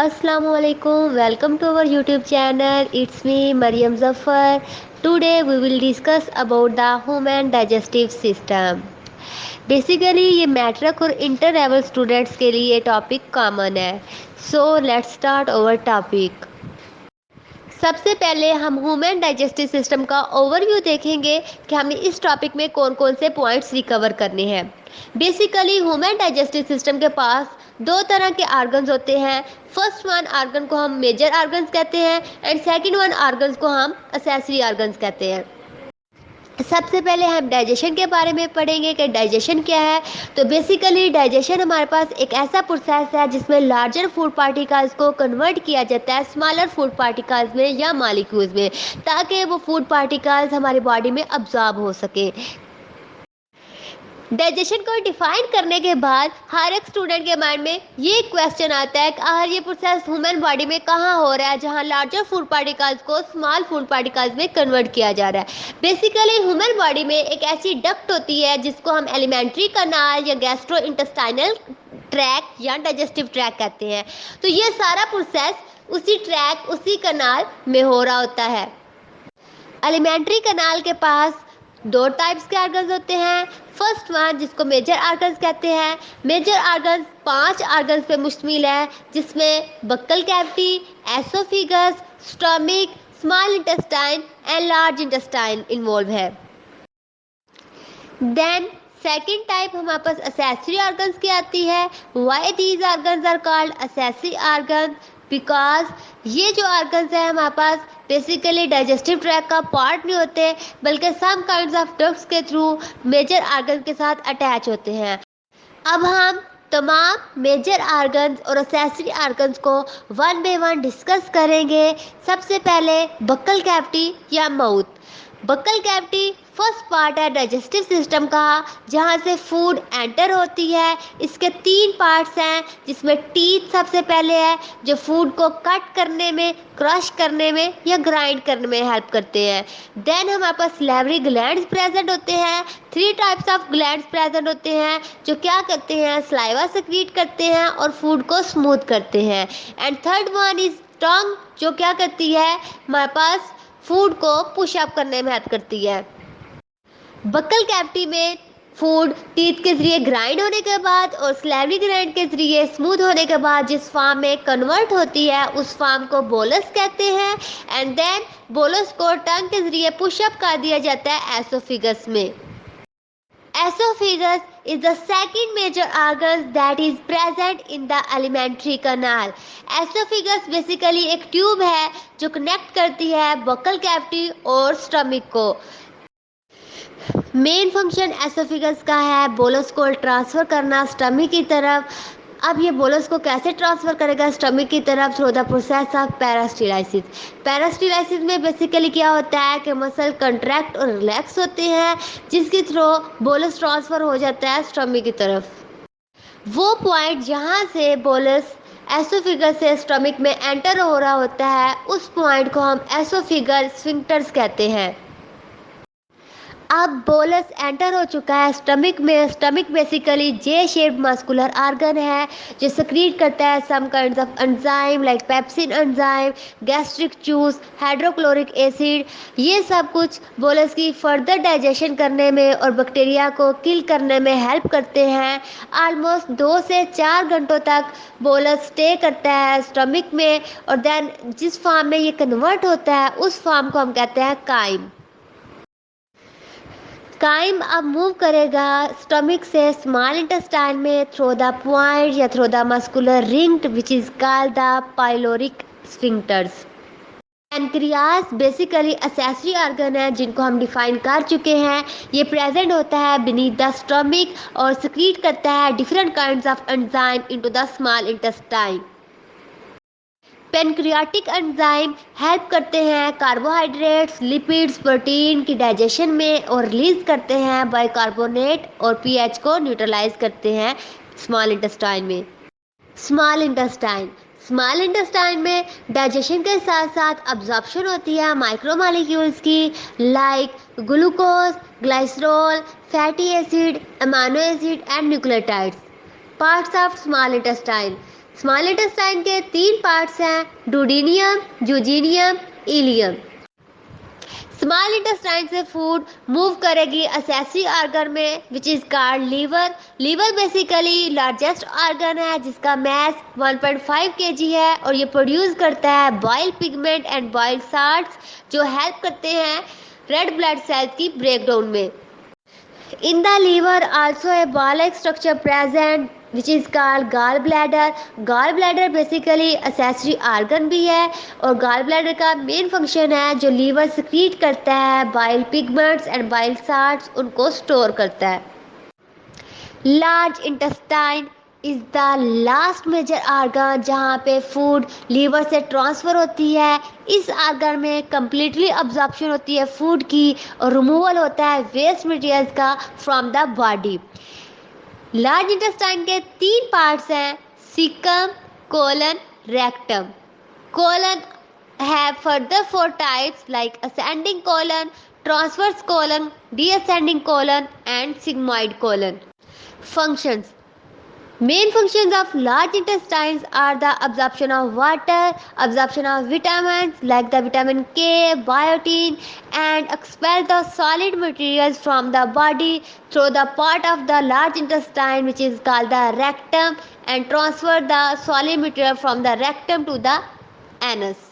Assalamualaikum. Welcome to our YouTube channel. It's me Mariam Zafar. Today we will discuss about the human digestive system. Basically ये matric और inter level students के लिए topic common है. So let's start our topic. सबसे पहले हम human digestive system का overview देखेंगे कि हमें इस टॉपिक में कौन कौन से पॉइंट्स रिकवर करने हैं. बेसिकली ह्यूमन डाइजेस्टिव सिस्टम के पास दो तरह के आर्गन्स होते हैं. फर्स्ट वन आर्गन को हम मेजर आर्गन्स कहते हैं एंड सेकंड वन आर्गन्स को हम एक्सेसरी आर्गन्स कहते हैं. सबसे पहले हम डाइजेशन के बारे में पढ़ेंगे कि डाइजेशन क्या है. तो बेसिकली डाइजेशन हमारे पास एक ऐसा प्रोसेस है जिसमें लार्जर फूड पार्टिकल्स को कन्वर्ट किया जाता है स्मॉलर फूड पार्टिकल्स में या मॉलिक्यूल्स में, ताकि वो फूड पार्टिकल्स हमारी बॉडी में अब्जॉर्ब हो सके. डाइजेशन को डिफाइन करने के बाद हर एक स्टूडेंट के माइंड में ये क्वेश्चन आता है कि आखिर ये प्रोसेस ह्यूमन बॉडी में कहाँ हो रहा है जहाँ लार्जर फूड पार्टिकल्स को स्मॉल फूड पार्टिकल्स में कन्वर्ट किया जा रहा है. बेसिकली ह्यूमन बॉडी में एक ऐसी डक्ट होती है जिसको हम एलिमेंट्री कनाल या गैस्ट्रो इंटेस्टाइनल ट्रैक या डाइजेस्टिव ट्रैक कहते हैं. तो ये सारा प्रोसेस उसी ट्रैक उसी कनाल में हो रहा होता है. एलिमेंट्री कनाल के पास दो टाइप्स के आर्गन्स होते हैं. फर्स्ट वन जिसको मेजर आर्गन्स कहते हैं. मेजर आर्गन्स 5 आर्गन्स पे मुश्तमिल है जिसमें buccal cavity, oesophagus, stomach, small intestine and large intestine involve है. देन सेकेंड टाइप हमारे पास एक्सेसरी आर्गन्स की आती है. Why these organs are called accessory organs? Because ये जो आर्गन्स है हमारे पास बेसिकली डाइजेस्टिव ट्रैक का पार्ट नहीं होते बल्कि सम काइंड्स ऑफ डक्ट्स के थ्रू मेजर आर्गन के साथ अटैच होते हैं. अब हम तमाम मेजर आर्गन्स और एक्सेसरी आर्गन्स को वन बाय वन डिस्कस करेंगे. सबसे पहले बक्कल कैविटी या mouth. Buccal cavity first part है डाइजेस्टिव सिस्टम का जहाँ से फूड एंटर होती है. इसके 3 पार्ट्स हैं जिसमें टीथ सबसे पहले है जो फूड को कट करने में, क्रश करने में या ग्राइंड करने में हेल्प करते हैं. देन हमारे पास सैलिवरी ग्लैंड्स प्रेजेंट होते हैं. 3 टाइप्स ऑफ ग्लैंड्स प्रेजेंट होते हैं जो क्या करते हैं, सलाइवा सेक्रीट करते हैं और फूड को स्मूथ करते हैं. And third one is tongue जो क्या करती है, हमारे पास फूड को पुश अप करने में हेल्प करती है. बक्कल कैविटी में फूड टीथ के जरिए ग्राइंड होने के बाद और सैलिवरी ग्लैंड के जरिए स्मूथ होने के बाद जिस फॉर्म में कन्वर्ट होती है उस फॉर्म को बोलस कहते हैं. एंड देन बोलस को टंग के जरिए पुशअप कर दिया जाता है एसोफिगस में. Esophagus is the second major organ that is present in the alimentary canal. Esophagus basically एक ट्यूब है जो कनेक्ट करती है बक्कल कैविटी और स्टमक को. मेन फंक्शन एसोफिगस का है बोलस को ट्रांसफ़र करना स्टमक की तरफ. अब ये बोलस को कैसे ट्रांसफ़र करेगा स्टमक की तरफ? Through the process of peristalsis. Peristalsis में बेसिकली क्या होता है कि मसल कंट्रैक्ट और रिलैक्स होते हैं जिसके थ्रू बोलस ट्रांसफ़र हो जाता है स्टमक की तरफ. वो पॉइंट जहाँ से बोलस एसोफिगस से स्टमक में एंटर हो रहा होता है उस पॉइंट को हम एसोफिगल स्फिंक्टर्स कहते हैं. अब बोलस एंटर हो चुका है स्टमक में. Stomach basically J shaped muscular organ है जो सक्रीट करता है some kinds of enzyme like pepsin enzyme, gastric juice, hydrochloric acid. ये सब कुछ बोलस की फर्दर डाइजेशन करने में और बैक्टीरिया को किल करने में हेल्प करते हैं. ऑलमोस्ट 2 से 4 घंटों तक बोलस स्टे करता है स्टमक में और देन जिस फॉर्म में ये कन्वर्ट होता है उस फॉर्म को हम कहते हैं काइम. काइम अब मूव करेगा स्टमक से स्मॉल इंटेस्टाइन में थ्रू द पॉइंट या through the muscular ring which is called the pyloric sphincters. Pancreas basically accessory organ है जिनको हम डिफाइन कर चुके हैं. ये प्रेजेंट होता है बीनीथ द स्टमक और सिक्रीट करता है different kinds of enzyme into the small intestine. Pancreatic enzyme help करते हैं कार्बोहाइड्रेट्स, लिपिड्स, प्रोटीन की डाइजेशन में और रिलीज करते हैं बाइकार्बोनेट और पीएच को न्यूट्रलाइज करते हैं स्मॉल इंटेस्टाइन में. स्मॉल इंटेस्टाइन में डाइजेशन के साथ साथ अब्जॉर्प्शन होती है माइक्रोमॉलिक्यूल्स की like glucose, glycerol, fatty acid, amino acid and nucleotides. Parts of small intestine. Small intestine के 3 पार्ट्स हैं, duodenum, jejunum, ileum. Small intestine से फूड मूव करेगी असेसरी ऑर्गन में which is called liver. Liver basically largest organ है जिसका मास 1.5 kg है और ये प्रोड्यूस करता है bile pigment and bile salts जो हेल्प करते हैं रेड ब्लड सेल्स की ब्रेकडाउन में। In the liver also a ball-like structure present which is called gallbladder. Gallbladder basically accessory organ भी है और gallbladder का मेन फंक्शन है जो लीवर secrete करता है bile pigments and bile salts उनको स्टोर करता है। Large intestine is the last major organ जहाँ पे फूड लीवर से ट्रांसफर होती है। इस ऑर्गन में कंप्लीटली अब्जॉर्प्शन होती है फूड की और रिमूवल होता है वेस्ट मटेरियल्स का from the body. Large intestine के 3 पार्ट्स हैं, caecum, colon, rectum. Colon have further 4 types like ascending colon, transverse colon, descending colon and sigmoid colon. Functions. Main functions of large intestines are the absorption of water, absorption of vitamins like the vitamin K, biotin, and expel the solid materials from the body through the part of the large intestine which is called the rectum and transfer the solid material from the rectum to the anus.